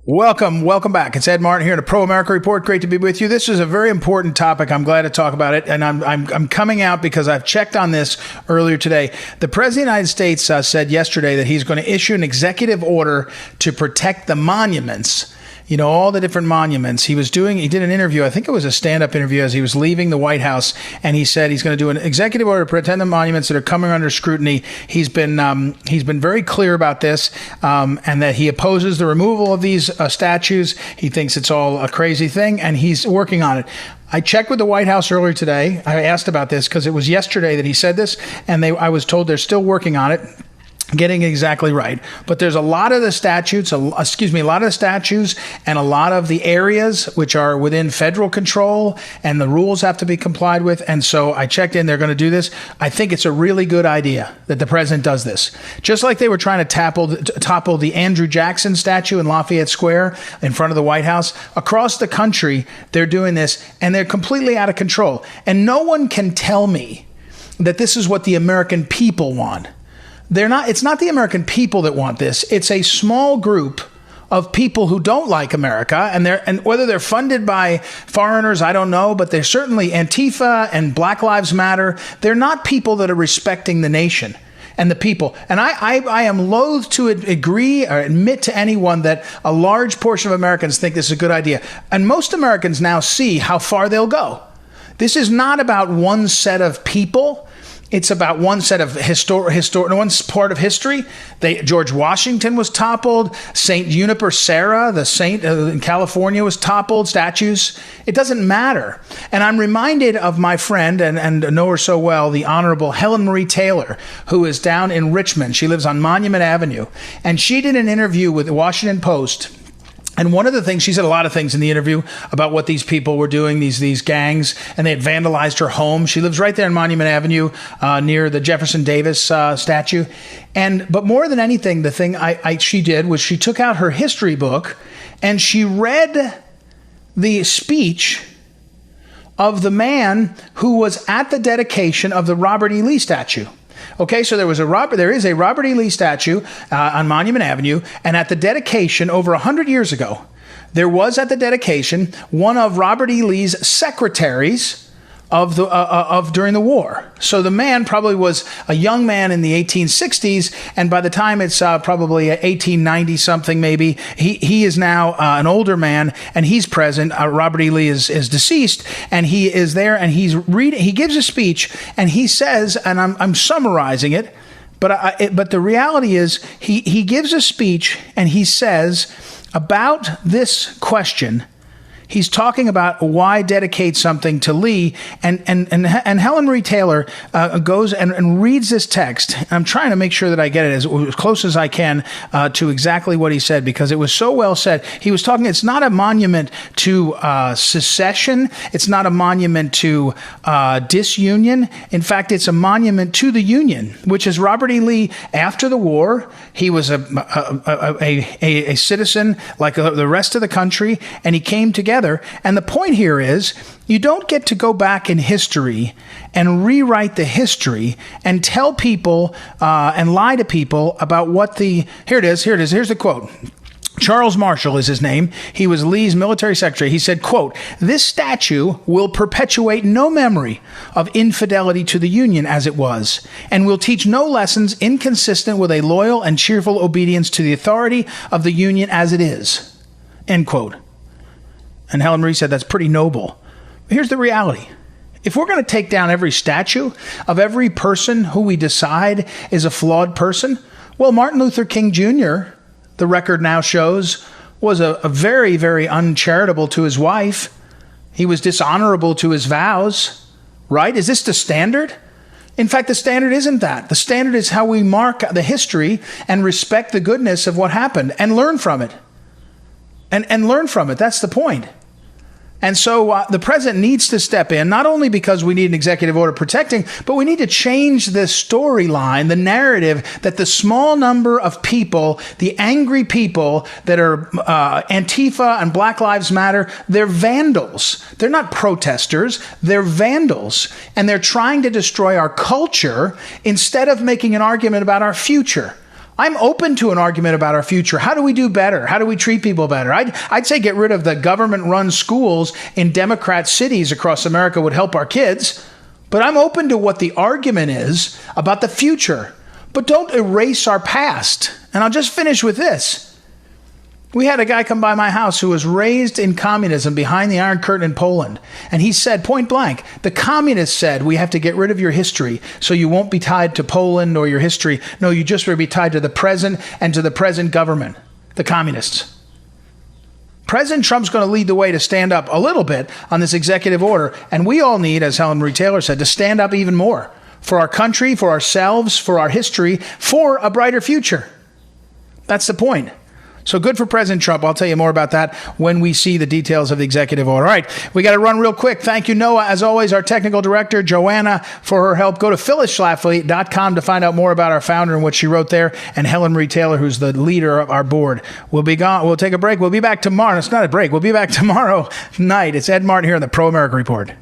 Welcome back. It's Ed Martin here in the Pro America Report. Great to be with you. This is a very important topic. I'm glad to talk about it, and I'm coming out because I've checked on this earlier today. The President of the United States said yesterday that he's going to issue an executive order to protect the monuments. You know, all the different monuments. He did an interview, I think it was a stand-up interview as he was leaving the White House, and he said he's going to do an executive order to protect the monuments that are coming under scrutiny. He's been very clear about this, and that he opposes the removal of these statues. He thinks it's all a crazy thing, and he's working on it. I checked with the White House earlier today. I asked about this because it was yesterday that he said this, and I was told they're still working on it, getting it exactly right. But there's a lot of the statutes and a lot of the areas which are within federal control, and the rules have to be complied with. And so I checked in, they're going to do this. I think it's a really good idea that the president does this. Just like they were trying to topple the Andrew Jackson statue in Lafayette Square in front of the White House. Across the country, they're doing this, and they're completely out of control. And no one can tell me that this is what the American people want. It's not the American people that want this. It's a small group of people who don't like America, and whether they're funded by foreigners, I don't know, but they're certainly Antifa and Black Lives Matter. They're not people that are respecting the nation and the people. And I am loath to agree or admit to anyone that a large portion of Americans think this is a good idea. And most Americans now see how far they'll go. This is not about one set of people. It's about one set of one part of history. George Washington was toppled. Saint Juniper Serra, the saint in California, was toppled. Statues. It doesn't matter. And I'm reminded of my friend, and know her so well, the Honorable Helen Marie Taylor, who is down in Richmond. She lives on Monument Avenue. And she did an interview with the Washington Post. And one of the things, she said a lot of things in the interview about what these people were doing, these gangs, and they had vandalized her home. She lives right there in Monument Avenue, near the Jefferson Davis statue. But more than anything, the thing she did was she took out her history book and she read the speech of the man who was at the dedication of the Robert E. Lee statue. Okay, so there is a Robert E. Lee statue on Monument Avenue, and at the dedication over 100 years ago, there was at the dedication one of Robert E. Lee's secretaries of during the war. So the man probably was a young man in the 1860s, and by the time it's probably 1890 something maybe, he is now an older man, and he's present. Robert E. Lee is deceased, and he is there, and he's reading. He gives a speech, and he says, and I'm summarizing it, but the reality is he gives a speech, and he says about this question. He's talking about why dedicate something to Lee, and Helen Marie Taylor goes and reads this text. I'm trying to make sure that I get it as close as I can to exactly what he said, because it was so well said. He was talking, it's not a monument to secession. It's not a monument to disunion. In fact, it's a monument to the Union, which is Robert E. Lee. After the war, he was a citizen like the rest of the country, and he came together. And the point here is, you don't get to go back in history and rewrite the history and tell people and lie to people about what here it is. Here's the quote. Charles Marshall is his name. He was Lee's military secretary. He said, quote, "This statue will perpetuate no memory of infidelity to the Union as it was, and will teach no lessons inconsistent with a loyal and cheerful obedience to the authority of the Union as it is." End quote. And Helen Marie said that's pretty noble. Here's the reality. If we're going to take down every statue of every person who we decide is a flawed person, well, Martin Luther King Jr., the record now shows, was a very, very uncharitable to his wife. He was dishonorable to his vows, right? Is this the standard? In fact, the standard isn't that. The standard is how we mark the history and respect the goodness of what happened and learn from it. And learn from it. That's the point. And so the president needs to step in, not only because we need an executive order protecting, but we need to change the storyline, the narrative, that the small number of people, the angry people that are Antifa and Black Lives Matter, they're vandals. They're not protesters. They're vandals. And they're trying to destroy our culture instead of making an argument about our future. I'm open to an argument about our future. How do we do better? How do we treat people better? I'd say get rid of the government-run schools in Democrat cities across America would help our kids. But I'm open to what the argument is about the future. But don't erase our past. And I'll just finish with this. We had a guy come by my house who was raised in communism behind the Iron Curtain in Poland. And he said, point blank, the communists said we have to get rid of your history so you won't be tied to Poland or your history. No, you just will be tied to the present and to the present government, the communists. President Trump's going to lead the way to stand up a little bit on this executive order. And we all need, as Helen Marie Taylor said, to stand up even more for our country, for ourselves, for our history, for a brighter future. That's the point. So good for President Trump. I'll tell you more about that when we see the details of the executive order. All right, we got to run real quick. Thank you, Noah. As always, our technical director, Joanna, for her help. Go to phyllisschlafly.com to find out more about our founder and what she wrote there, and Helen Marie Taylor, who's the leader of our board. We'll be gone. We'll take a break. We'll be back tomorrow. It's not a break. We'll be back tomorrow night. It's Ed Martin here on the Pro America Report.